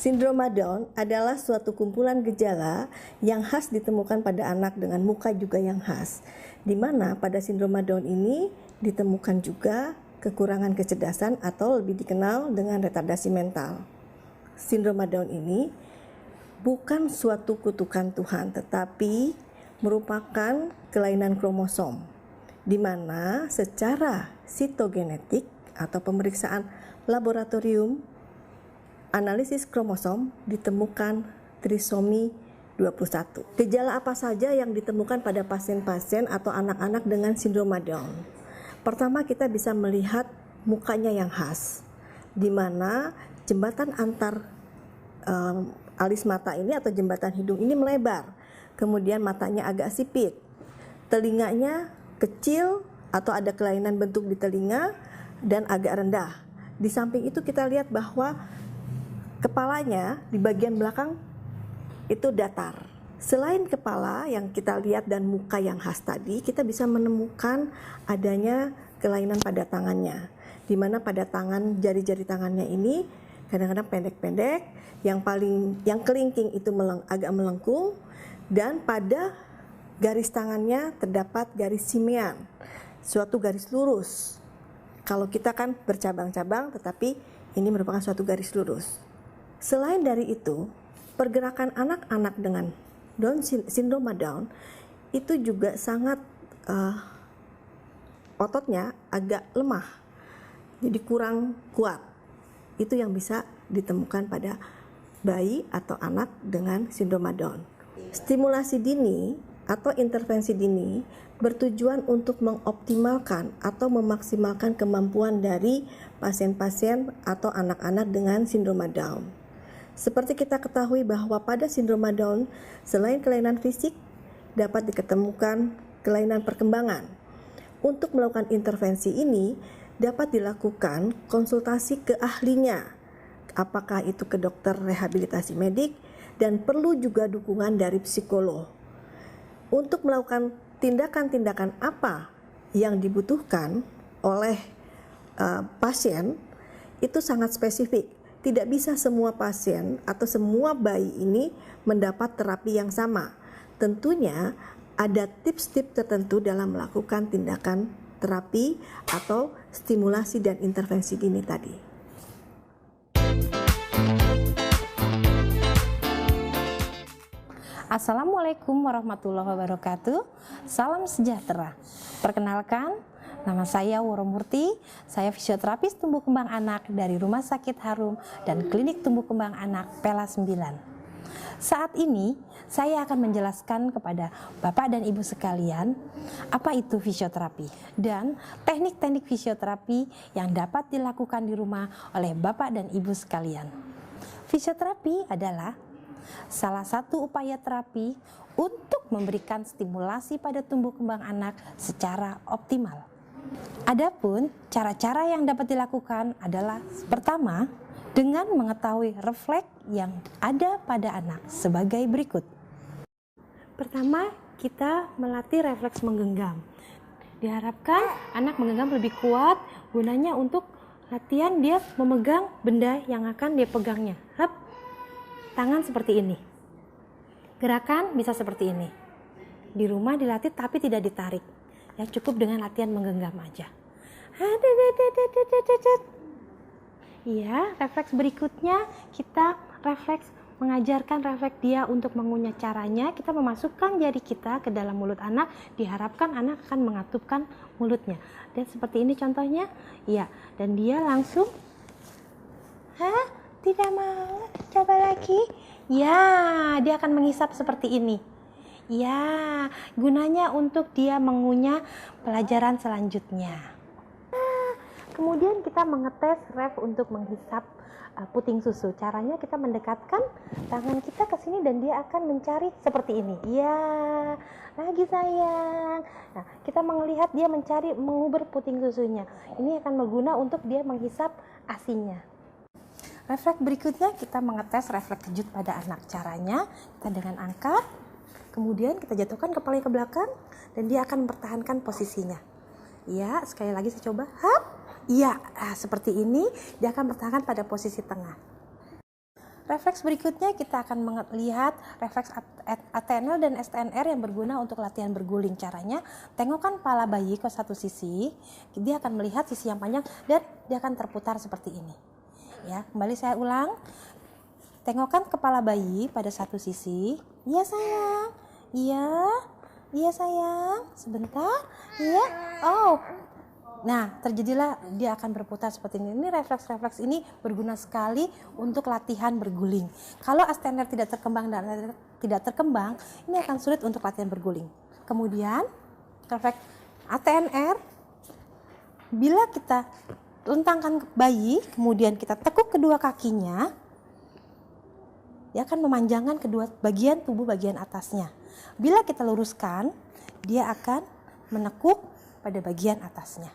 Sindroma Down adalah suatu kumpulan gejala yang khas ditemukan pada anak dengan muka juga yang khas, di mana pada sindroma Down ini ditemukan juga kekurangan kecerdasan atau lebih dikenal dengan retardasi mental. Sindroma Down ini bukan suatu kutukan Tuhan, tetapi merupakan kelainan kromosom, di mana secara sitogenetik atau pemeriksaan laboratorium analisis kromosom ditemukan trisomi 21. Gejala apa saja yang ditemukan pada pasien-pasien atau anak-anak dengan sindroma Down? Pertama, kita bisa melihat mukanya yang khas, di mana jembatan antar alis mata ini atau jembatan hidung ini melebar. Kemudian matanya agak sipit, telinganya kecil atau ada kelainan bentuk di telinga dan agak rendah. Di samping itu kita lihat bahwa kepalanya di bagian belakang itu datar. Selain kepala yang kita lihat dan muka yang khas tadi, kita bisa menemukan adanya kelainan pada tangannya, di mana pada tangan, jari-jari tangannya ini kadang-kadang pendek-pendek, yang kelingking itu agak melengkung, dan pada garis tangannya terdapat garis simean, suatu garis lurus. Kalau kita kan bercabang-cabang, tetapi ini merupakan suatu garis lurus. Selain dari itu, pergerakan anak-anak dengan sindroma Down itu juga sangat ototnya agak lemah, jadi kurang kuat. Itu yang bisa ditemukan pada bayi atau anak dengan sindroma Down. Stimulasi dini atau intervensi dini bertujuan untuk mengoptimalkan atau memaksimalkan kemampuan dari pasien-pasien atau anak-anak dengan sindroma Down. Seperti kita ketahui bahwa pada sindroma Down, selain kelainan fisik, dapat diketemukan kelainan perkembangan. Untuk melakukan intervensi ini, dapat dilakukan konsultasi ke ahlinya, apakah itu ke dokter rehabilitasi medik, dan perlu juga dukungan dari psikolog. Untuk melakukan tindakan-tindakan apa yang dibutuhkan oleh pasien, itu sangat spesifik. Tidak bisa semua pasien atau semua bayi ini mendapat terapi yang sama. Tentunya ada tips-tips tertentu dalam melakukan tindakan terapi atau stimulasi dan intervensi dini tadi. Assalamualaikum warahmatullahi wabarakatuh. Salam sejahtera. Perkenalkan, nama saya Woro Murti. Saya fisioterapis tumbuh kembang anak dari Rumah Sakit Harum dan Klinik Tumbuh Kembang Anak Pela 9. Saat ini saya akan menjelaskan kepada Bapak dan Ibu sekalian apa itu fisioterapi dan teknik-teknik fisioterapi yang dapat dilakukan di rumah oleh Bapak dan Ibu sekalian. Fisioterapi adalah salah satu upaya terapi untuk memberikan stimulasi pada tumbuh kembang anak secara optimal. Adapun cara-cara yang dapat dilakukan adalah pertama, dengan mengetahui refleks yang ada pada anak sebagai berikut. Pertama, kita melatih refleks menggenggam. Diharapkan anak menggenggam lebih kuat, gunanya untuk latihan dia memegang benda yang akan dia pegangnya. Tangan seperti ini. Gerakan bisa seperti ini. Di rumah dilatih tapi tidak ditarik. Ya, cukup dengan latihan menggenggam aja. Ya, refleks berikutnya kita mengajarkan refleks dia untuk mengunyah. Caranya kita memasukkan jari kita ke dalam mulut anak, diharapkan anak akan mengatupkan mulutnya. Dan seperti ini contohnya. Ya, dan dia langsung tidak mau, coba lagi. Ya, dia akan menghisap seperti ini. Ya, gunanya untuk dia mengunyah pelajaran selanjutnya. Kemudian kita mengetes ref untuk menghisap puting susu. Caranya kita mendekatkan tangan kita ke sini dan dia akan mencari seperti ini. Ya, lagi sayang. Nah, kita melihat dia mencari menguber puting susunya. Ini akan berguna untuk dia menghisap ASI-nya. Refleks berikutnya kita mengetes refleks kejut pada anak. Caranya kita dengan angkat, kemudian kita jatuhkan kepalanya ke belakang dan dia akan mempertahankan posisinya. Ya, sekali lagi saya coba. Iya, seperti ini dia akan bertahan pada posisi tengah. refleks berikutnya kita akan melihat refleks ATNL dan STNR yang berguna untuk latihan berguling. Caranya, tengokkan kepala bayi ke satu sisi, dia akan melihat sisi yang panjang dan dia akan terputar seperti ini. Ya, kembali saya ulang. Tengokkan kepala bayi pada satu sisi. Iya sayang. Iya. Iya sayang. Sebentar. Iya. Oh. Nah, terjadilah dia akan berputar seperti ini. Ini refleks-refleks ini berguna sekali untuk latihan berguling. Kalau ASTNR tidak terkembang dan tidak terkembang, ini akan sulit untuk latihan berguling. Kemudian, refleks ATNR, bila kita rentangkan bayi, kemudian kita tekuk kedua kakinya, dia akan memanjangkan kedua bagian tubuh bagian atasnya. Bila kita luruskan, dia akan menekuk pada bagian atasnya.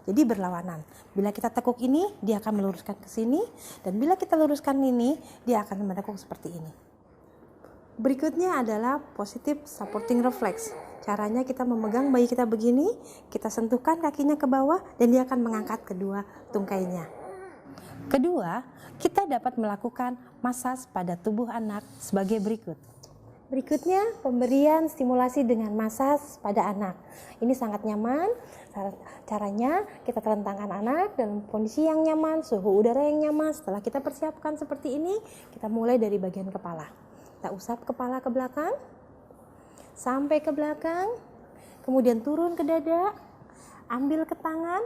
Jadi berlawanan. Bila kita tekuk ini, dia akan meluruskan ke sini, dan bila kita luruskan ini, dia akan menekuk seperti ini. Berikutnya adalah positive supporting reflex. Caranya kita memegang bayi kita begini, kita sentuhkan kakinya ke bawah, dan dia akan mengangkat kedua tungkainya. Kedua, kita dapat melakukan masaj pada tubuh anak sebagai berikut. Berikutnya, pemberian stimulasi dengan masaj pada anak. Ini sangat nyaman. Caranya, kita terentangkan anak dalam kondisi yang nyaman, suhu udara yang nyaman. Setelah kita persiapkan seperti ini, kita mulai dari bagian kepala. Kita usap kepala ke belakang, sampai ke belakang, kemudian turun ke dada, ambil ke tangan,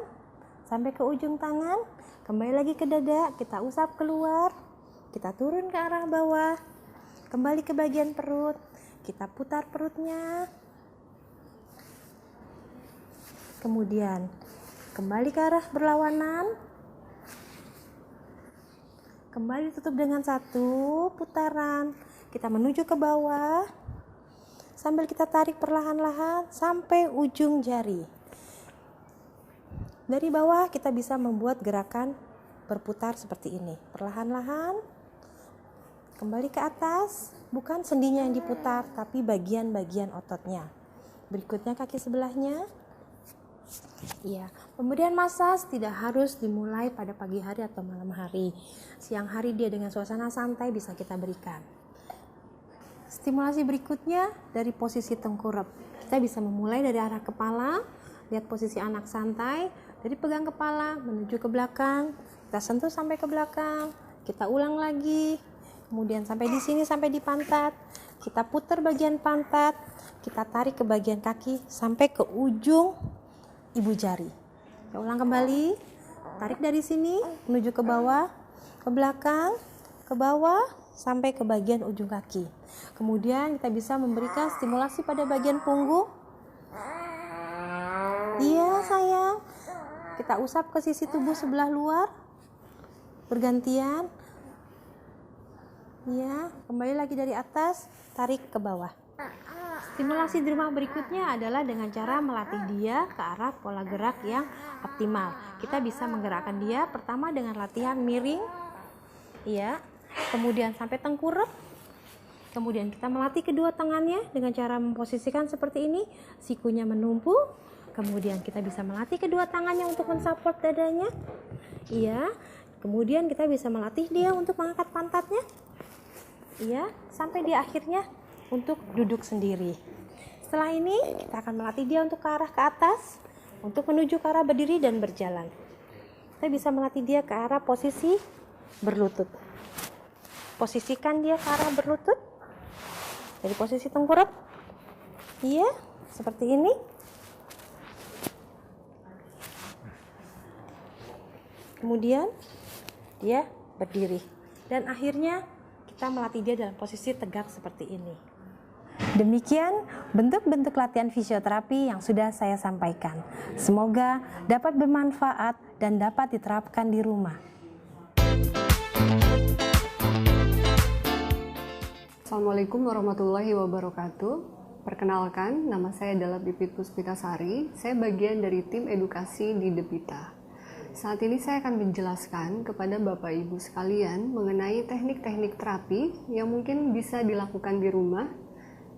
sampai ke ujung tangan, kembali lagi ke dada, kita usap keluar, kita turun ke arah bawah, kembali ke bagian perut, kita putar perutnya, kemudian kembali ke arah berlawanan, kembali tutup dengan satu putaran, kita menuju ke bawah, sambil kita tarik perlahan-lahan sampai ujung jari. Dari bawah kita bisa membuat gerakan berputar seperti ini, perlahan-lahan. Kembali ke atas, bukan sendinya yang diputar, tapi bagian-bagian ototnya. Berikutnya kaki sebelahnya. Ya, pemberian masaj tidak harus dimulai pada pagi hari atau malam hari. Siang hari dia dengan suasana santai bisa kita berikan. Stimulasi berikutnya dari posisi tengkurap. Kita bisa memulai dari arah kepala, lihat posisi anak santai, dari pegang kepala menuju ke belakang, kita sentuh sampai ke belakang, kita ulang lagi. Kemudian sampai di sini, sampai di pantat, kita putar bagian pantat, kita tarik ke bagian kaki sampai ke ujung ibu jari. Kita ulang kembali, tarik dari sini menuju ke bawah, ke belakang, ke bawah, sampai ke bagian ujung kaki. Kemudian kita bisa memberikan stimulasi pada bagian punggung. Iya sayang, kita usap ke sisi tubuh sebelah luar, bergantian. Ya, kembali lagi dari atas, tarik ke bawah. Stimulasi di rumah berikutnya adalah dengan cara melatih dia ke arah pola gerak yang optimal. Kita bisa menggerakkan dia pertama dengan latihan miring, ya, kemudian sampai tengkurap. Kemudian kita melatih kedua tangannya dengan cara memposisikan seperti ini, sikunya menumpuk. Kemudian kita bisa melatih kedua tangannya untuk mensupport dadanya, iya. Kemudian kita bisa melatih dia untuk mengangkat pantatnya. Iya, sampai di akhirnya untuk duduk sendiri. Setelah ini kita akan melatih dia untuk ke arah ke atas, untuk menuju ke arah berdiri dan berjalan. Kita bisa melatih dia ke arah posisi berlutut. Posisikan dia ke arah berlutut dari posisi tengkurap. Iya, seperti ini. Kemudian dia berdiri dan akhirnya kita melatih dia dalam posisi tegak seperti ini. Demikian bentuk-bentuk latihan fisioterapi yang sudah saya sampaikan. Semoga dapat bermanfaat dan dapat diterapkan di rumah. Assalamualaikum warahmatullahi wabarakatuh. Perkenalkan, nama saya adalah Pipit Puspitasari. Saya bagian dari tim edukasi di Debita. Saat ini saya akan menjelaskan kepada Bapak Ibu sekalian mengenai teknik-teknik terapi yang mungkin bisa dilakukan di rumah.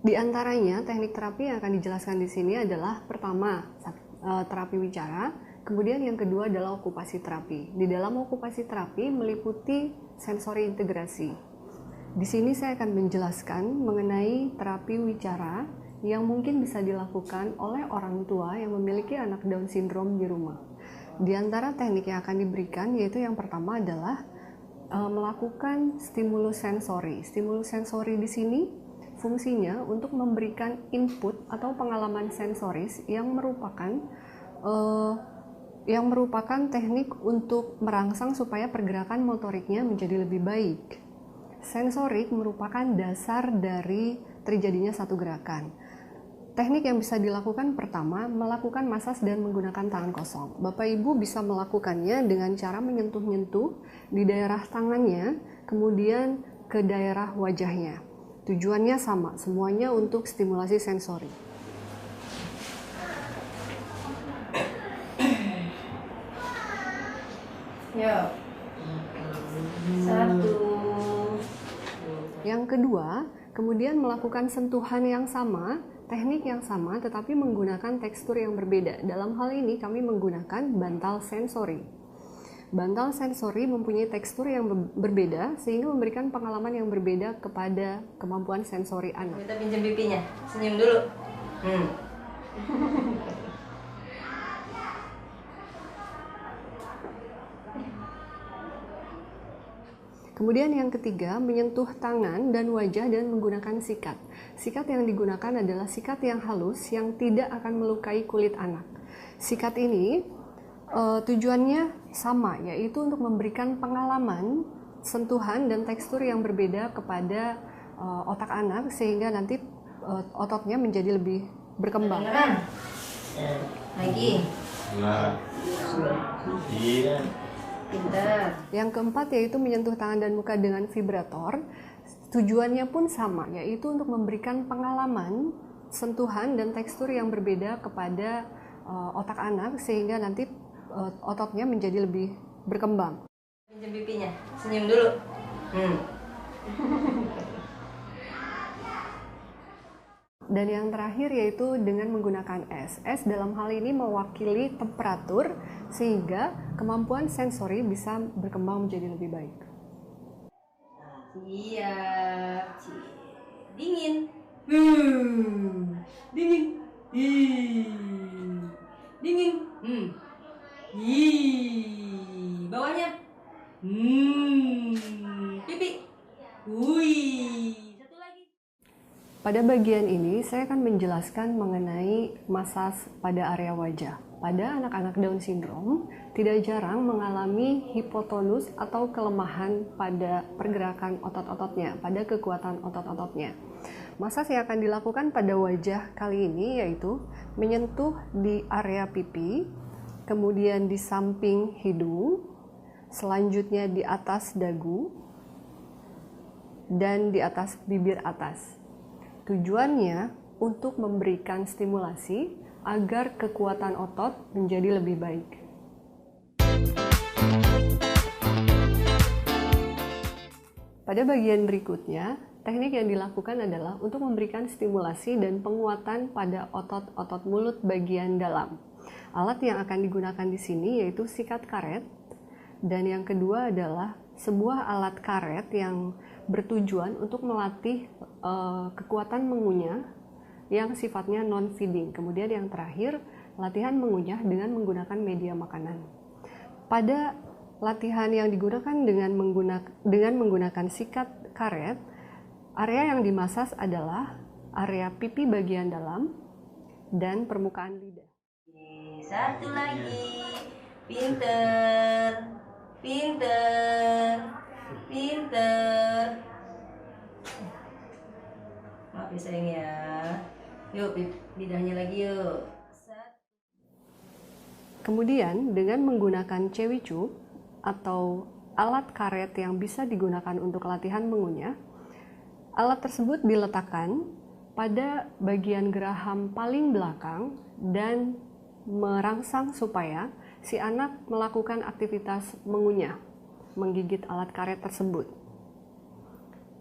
Di antaranya, teknik terapi yang akan dijelaskan di sini adalah pertama, terapi wicara, kemudian yang kedua adalah okupasi terapi. Di dalam okupasi terapi meliputi sensori integrasi. Di sini saya akan menjelaskan mengenai terapi wicara yang mungkin bisa dilakukan oleh orang tua yang memiliki anak Down syndrome di rumah. Di antara teknik yang akan diberikan yaitu yang pertama adalah melakukan stimulus sensori. Stimulus sensori di sini fungsinya untuk memberikan input atau pengalaman sensoris yang merupakan teknik untuk merangsang supaya pergerakan motoriknya menjadi lebih baik. Sensorik merupakan dasar dari terjadinya satu gerakan. Teknik yang bisa dilakukan pertama, melakukan masas dan menggunakan tangan kosong. Bapak Ibu bisa melakukannya dengan cara menyentuh-nyentuh di daerah tangannya, kemudian ke daerah wajahnya. Tujuannya sama, semuanya untuk stimulasi sensori. Yuk. 1. Yang kedua, kemudian melakukan sentuhan yang sama, teknik yang sama, tetapi menggunakan tekstur yang berbeda. Dalam hal ini kami menggunakan bantal sensori. Bantal sensori mempunyai tekstur yang berbeda sehingga memberikan pengalaman yang berbeda kepada kemampuan sensori anak. Kita pinjam pipinya, senyum dulu. Kemudian yang ketiga, menyentuh tangan dan wajah dan menggunakan sikat. Sikat yang digunakan adalah sikat yang halus yang tidak akan melukai kulit anak. Sikat ini tujuannya sama, yaitu untuk memberikan pengalaman, sentuhan dan tekstur yang berbeda kepada otak anak sehingga nanti ototnya menjadi lebih berkembang. Lagi. Pintar. Yang keempat yaitu menyentuh tangan dan muka dengan vibrator. Tujuannya pun sama, yaitu untuk memberikan pengalaman, sentuhan dan tekstur yang berbeda kepada otak anak sehingga nanti ototnya menjadi lebih berkembang. Pinjam pipinya, senyum dulu. Dan yang terakhir yaitu dengan menggunakan es. Es dalam hal ini mewakili temperatur sehingga kemampuan sensori bisa berkembang menjadi lebih baik. Siap. Dingin. Dingin. Dingin. Bawahnya. Pipi. Satu lagi. Pada bagian ini, saya akan menjelaskan mengenai masas pada area wajah. Pada anak-anak Down syndrome, tidak jarang mengalami hipotonus atau kelemahan pada pergerakan otot-ototnya, pada kekuatan otot-ototnya. Masas yang akan dilakukan pada wajah kali ini yaitu menyentuh di area pipi, kemudian di samping hidung, selanjutnya di atas dagu, dan di atas bibir atas. Tujuannya untuk memberikan stimulasi agar kekuatan otot menjadi lebih baik. Pada bagian berikutnya, teknik yang dilakukan adalah untuk memberikan stimulasi dan penguatan pada otot-otot mulut bagian dalam. Alat yang akan digunakan di sini yaitu sikat karet, dan yang kedua adalah sebuah alat karet yang bertujuan untuk melatih kekuatan mengunyah yang sifatnya non-feeding. Kemudian yang terakhir, latihan mengunyah dengan menggunakan media makanan. Pada latihan yang digunakan dengan menggunakan sikat karet, area yang dimasas adalah area pipi bagian dalam dan permukaan lidah. Satu lagi. Pinter. Pinter. Pinter. Maaf ya sayang ya. Yuk lidahnya lagi yuk. Kemudian dengan menggunakan cewicu atau alat karet yang bisa digunakan untuk latihan mengunyah, alat tersebut diletakkan pada bagian geraham paling belakang dan merangsang supaya si anak melakukan aktivitas mengunyah, menggigit alat karet tersebut.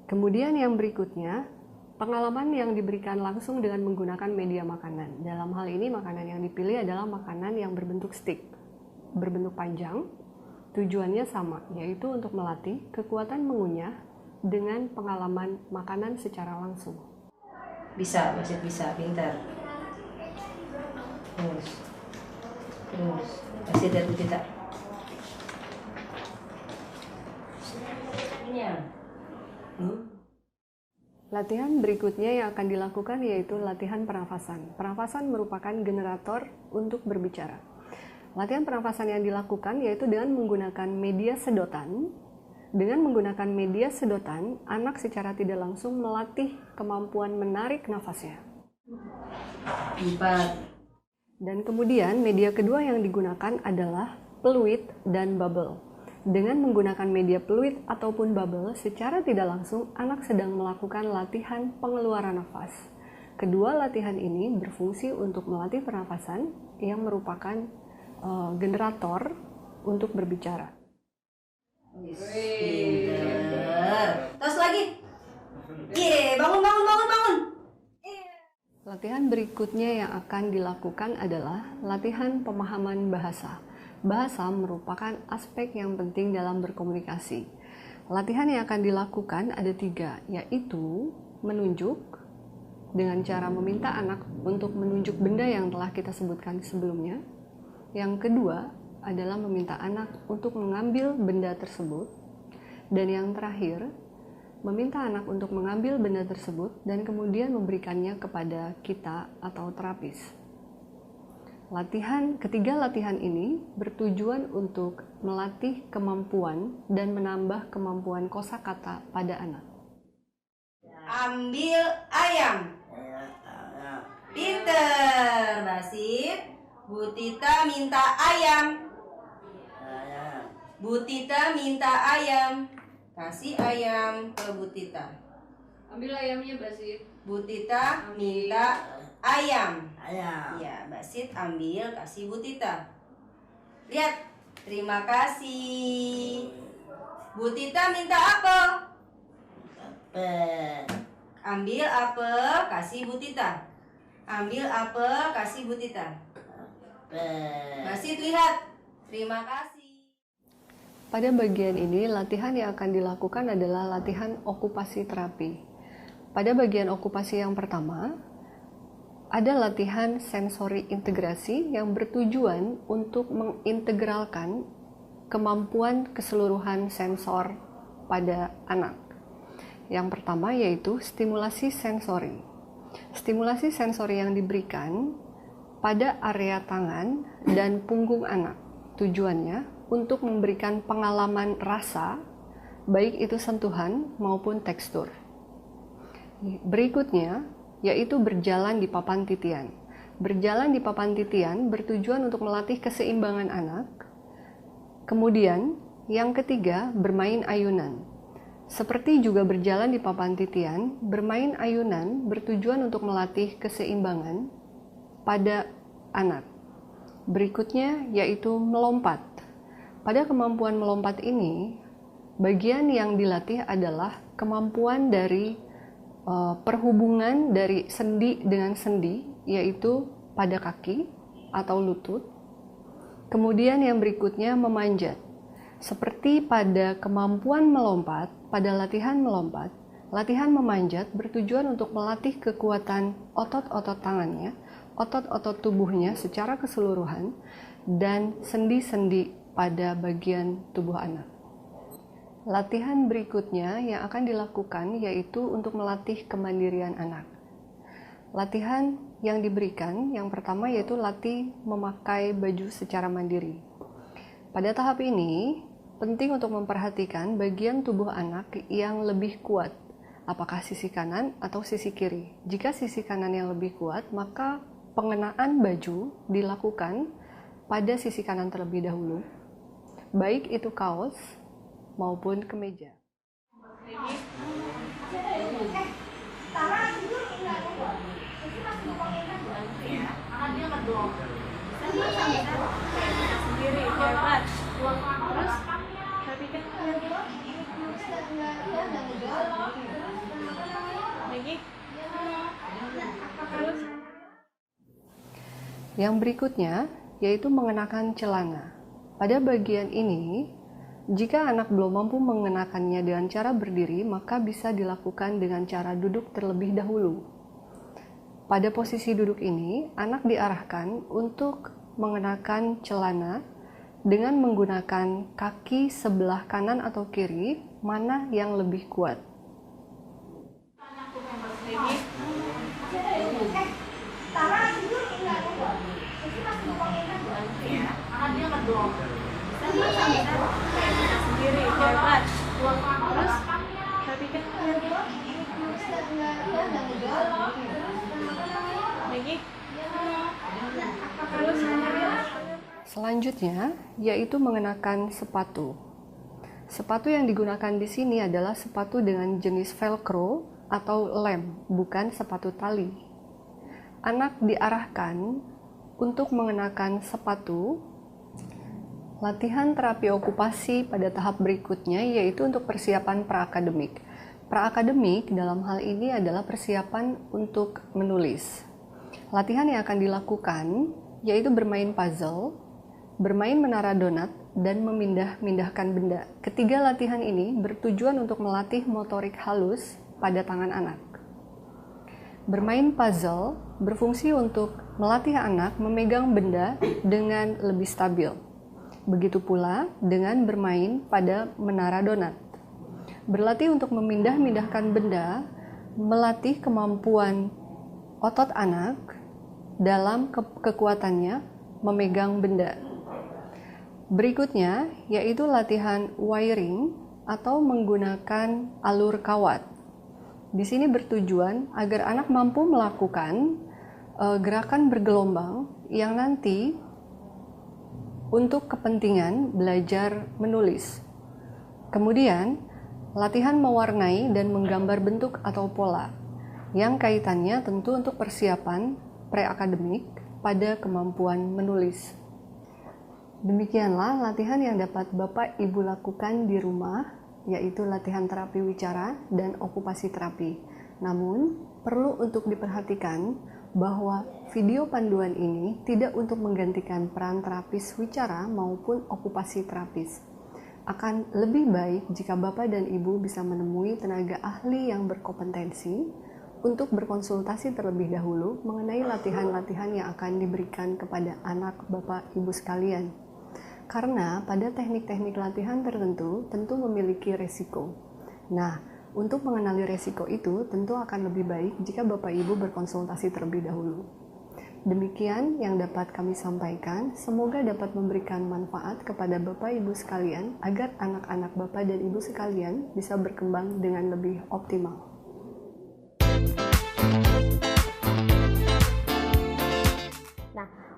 Kemudian yang berikutnya, pengalaman yang diberikan langsung dengan menggunakan media makanan. Dalam hal ini makanan yang dipilih adalah makanan yang berbentuk stick, berbentuk panjang. Tujuannya sama, yaitu untuk melatih kekuatan mengunyah dengan pengalaman makanan secara langsung. Bisa, Basit bisa, pintar. Terus, Basit dan Butita. Latihan berikutnya yang akan dilakukan yaitu latihan pernafasan. Pernafasan merupakan generator untuk berbicara. Latihan pernafasan yang dilakukan yaitu dengan menggunakan media sedotan. Dengan menggunakan media sedotan, anak secara tidak langsung melatih kemampuan menarik nafasnya. 4. Dan kemudian media kedua yang digunakan adalah peluit dan bubble. Dengan menggunakan media peluit ataupun bubble, secara tidak langsung anak sedang melakukan latihan pengeluaran nafas. Kedua latihan ini berfungsi untuk melatih pernafasan yang merupakan generator untuk berbicara. Pintar. Terus lagi. Bangun. Latihan berikutnya yang akan dilakukan adalah latihan pemahaman bahasa. Bahasa merupakan aspek yang penting dalam berkomunikasi. Latihan yang akan dilakukan ada 3, yaitu menunjuk dengan cara meminta anak untuk menunjuk benda yang telah kita sebutkan sebelumnya. Yang kedua adalah meminta anak untuk mengambil benda tersebut. Dan yang terakhir, meminta anak untuk mengambil benda tersebut dan kemudian memberikannya kepada kita atau terapis. Ketiga latihan ini bertujuan untuk melatih kemampuan dan menambah kemampuan kosakata pada anak. Ambil ayam. Pinter, Basit. Butita minta ayam. Butita minta ayam. Kasih ayam ke Butita. Ambil ayamnya, Basit. Butita minta ayam. Ya, Basit ambil, kasih Butita. Lihat, terima kasih. Butita minta apel. Ambil apel, kasih Butita. Ambil apel, kasih Butita. Basit lihat, terima kasih. Pada bagian ini, latihan yang akan dilakukan adalah latihan okupasi terapi. Pada bagian okupasi yang pertama, ada latihan sensori integrasi yang bertujuan untuk mengintegralkan kemampuan keseluruhan sensor pada anak. Yang pertama yaitu stimulasi sensori. Stimulasi sensori yang diberikan pada area tangan dan punggung anak. Tujuannya untuk memberikan pengalaman rasa, baik itu sentuhan maupun tekstur. Berikutnya, yaitu berjalan di papan titian. Berjalan di papan titian bertujuan untuk melatih keseimbangan anak. Kemudian, yang ketiga, bermain ayunan. Seperti juga berjalan di papan titian, bermain ayunan bertujuan untuk melatih keseimbangan pada anak. Berikutnya, yaitu melompat. Pada kemampuan melompat ini, bagian yang dilatih adalah kemampuan dari perhubungan dari sendi dengan sendi, yaitu pada kaki atau lutut. Kemudian yang berikutnya memanjat. Seperti pada kemampuan melompat, pada latihan melompat, latihan memanjat bertujuan untuk melatih kekuatan otot-otot tangannya, otot-otot tubuhnya secara keseluruhan, dan sendi-sendi pada bagian tubuh anak. Latihan berikutnya yang akan dilakukan yaitu untuk melatih kemandirian anak. Latihan yang diberikan yang pertama yaitu latih memakai baju secara mandiri. Pada tahap ini, penting untuk memperhatikan bagian tubuh anak yang lebih kuat, apakah sisi kanan atau sisi kiri. Jika sisi kanan yang lebih kuat, maka pengenaan baju dilakukan pada sisi kanan terlebih dahulu, baik itu kaos maupun kemeja. Yang berikutnya yaitu mengenakan celana. Pada bagian ini, Jika anak belum mampu mengenakannya dengan cara berdiri, maka bisa dilakukan dengan cara duduk terlebih dahulu. Pada posisi duduk ini, anak diarahkan untuk mengenakan celana dengan menggunakan kaki sebelah kanan atau kiri, mana yang lebih kuat. Selanjutnya, yaitu mengenakan sepatu. Sepatu yang digunakan di sini adalah sepatu dengan jenis velcro atau lem, bukan sepatu tali. Anak diarahkan untuk mengenakan sepatu. Latihan terapi okupasi pada tahap berikutnya yaitu untuk persiapan pra-akademik. Pra-akademik dalam hal ini adalah persiapan untuk menulis. Latihan yang akan dilakukan yaitu bermain puzzle, bermain menara donat, dan memindah-mindahkan benda. Ketiga latihan ini bertujuan untuk melatih motorik halus pada tangan anak. Bermain puzzle berfungsi untuk melatih anak memegang benda dengan lebih stabil. Begitu pula dengan bermain pada menara donat. Berlatih untuk memindah-mindahkan benda, melatih kemampuan otot anak dalam kekuatannya memegang benda. Berikutnya yaitu latihan wiring atau menggunakan alur kawat. Di sini bertujuan agar anak mampu melakukan gerakan bergelombang yang nanti untuk kepentingan belajar menulis. Kemudian, latihan mewarnai dan menggambar bentuk atau pola, yang kaitannya tentu untuk persiapan pre-akademik pada kemampuan menulis. Demikianlah latihan yang dapat Bapak Ibu lakukan di rumah, yaitu latihan terapi wicara dan okupasi terapi. Namun, perlu untuk diperhatikan bahwa video panduan ini tidak untuk menggantikan peran terapis wicara maupun okupasi terapis. Akan lebih baik jika Bapak dan Ibu bisa menemui tenaga ahli yang berkompetensi untuk berkonsultasi terlebih dahulu mengenai latihan-latihan yang akan diberikan kepada anak Bapak Ibu sekalian. Karena pada teknik-teknik latihan tertentu tentu memiliki resiko. Nah, untuk mengenali resiko itu tentu akan lebih baik jika Bapak Ibu berkonsultasi terlebih dahulu. Demikian yang dapat kami sampaikan, semoga dapat memberikan manfaat kepada Bapak Ibu sekalian agar anak-anak Bapak dan Ibu sekalian bisa berkembang dengan lebih optimal.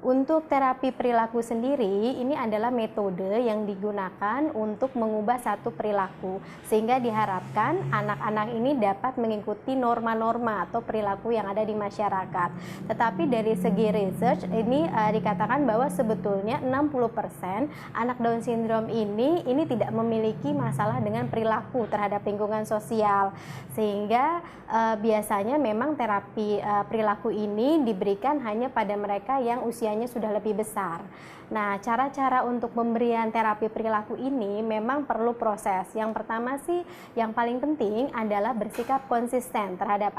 Untuk terapi perilaku sendiri, ini adalah metode yang digunakan untuk mengubah satu perilaku, sehingga diharapkan anak-anak ini dapat mengikuti norma-norma atau perilaku yang ada di masyarakat. Tetapi dari segi research, ini dikatakan bahwa sebetulnya 60% anak Down syndrome ini tidak memiliki masalah dengan perilaku terhadap lingkungan sosial, sehingga biasanya memang terapi perilaku ini diberikan hanya pada mereka yang usianya sudah lebih besar. Nah, cara-cara untuk pemberian terapi perilaku ini memang perlu proses. Yang pertama sih, yang paling penting adalah bersikap konsisten terhadap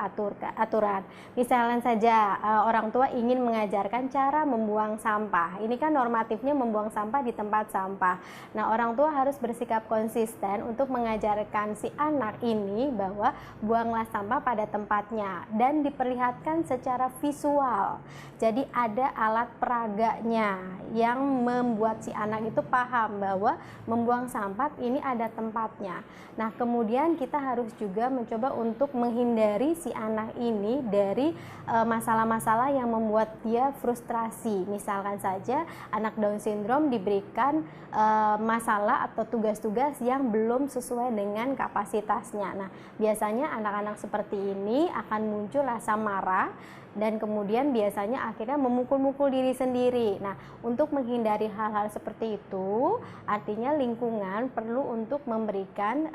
aturan. Misalnya saja orang tua ingin mengajarkan cara membuang sampah. Ini kan normatifnya membuang sampah di tempat sampah. Nah, orang tua harus bersikap konsisten untuk mengajarkan si anak ini bahwa buanglah sampah pada tempatnya dan diperlihatkan secara visual. Jadi ada alat peraganya yang membuat si anak itu paham bahwa membuang sampah ini ada tempatnya. Nah, kemudian kita harus juga mencoba untuk menghindari si anak ini dari masalah-masalah yang membuat dia frustrasi. Misalkan saja anak Down syndrome diberikan masalah atau tugas-tugas yang belum sesuai dengan kapasitasnya. Nah, biasanya anak-anak seperti ini akan muncul rasa marah dan kemudian biasanya akhirnya memukul-mukul diri sendiri. Nah, untuk menghindari hal-hal seperti itu, artinya lingkungan perlu untuk memberikan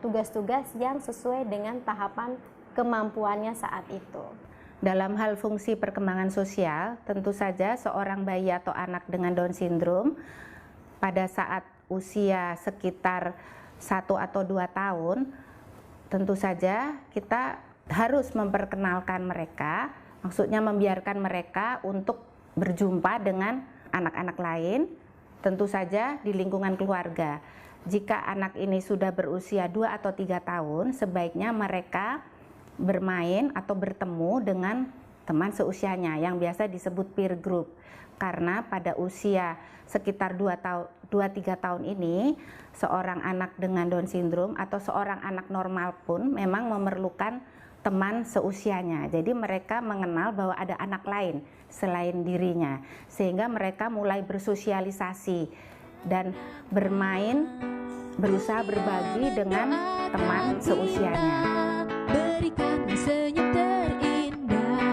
tugas-tugas yang sesuai dengan tahapan kemampuannya saat itu. Dalam hal fungsi perkembangan sosial, tentu saja seorang bayi atau anak dengan Down syndrome pada saat usia sekitar 1 atau 2 tahun, tentu saja kita harus memperkenalkan mereka, maksudnya membiarkan mereka untuk berjumpa dengan anak-anak lain, tentu saja di lingkungan keluarga. Jika anak ini sudah berusia 2 atau 3 tahun, sebaiknya mereka bermain atau bertemu dengan teman seusianya yang biasa disebut peer group. Karena pada usia sekitar 2-3 tahun ini, seorang anak dengan Down syndrome atau seorang anak normal pun memang memerlukan teman seusianya. Jadi mereka mengenal bahwa ada anak lain selain dirinya, sehingga mereka mulai bersosialisasi dan bermain, berusaha berbagi dengan teman seusianya. Berikan senyum terindah,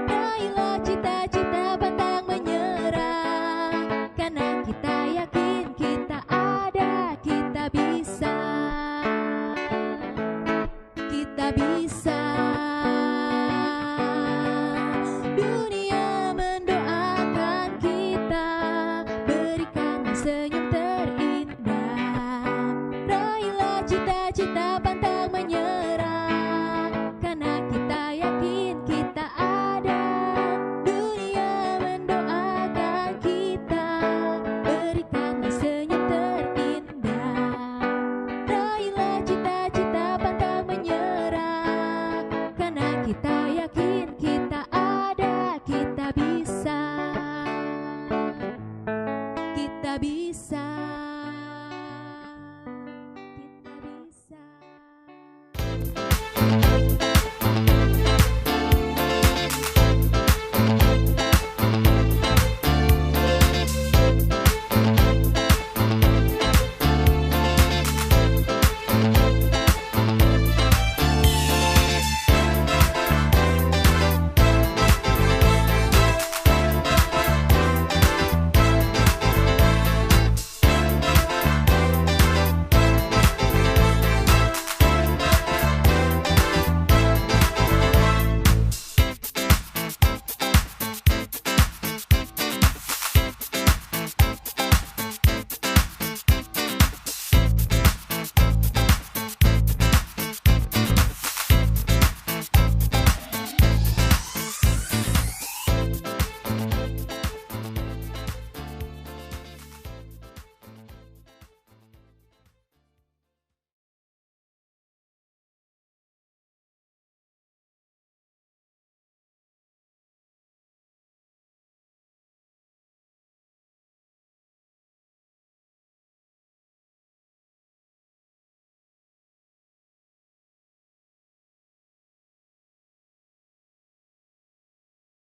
raihlah cita-cita, pantang menyerah, karena kita yakin kita ada, kita bisa, kita bisa. Dunia mendoakan kita, berikan senyum terindah, raihlah cita-cita, pantang menyerah, karena kita yakin kita ada. Dunia mendoakan kita, berikan senyum terindah, raihlah cita-cita, pantang menyerah, karena kita yakin kita ada, kita bisa, kita bisa.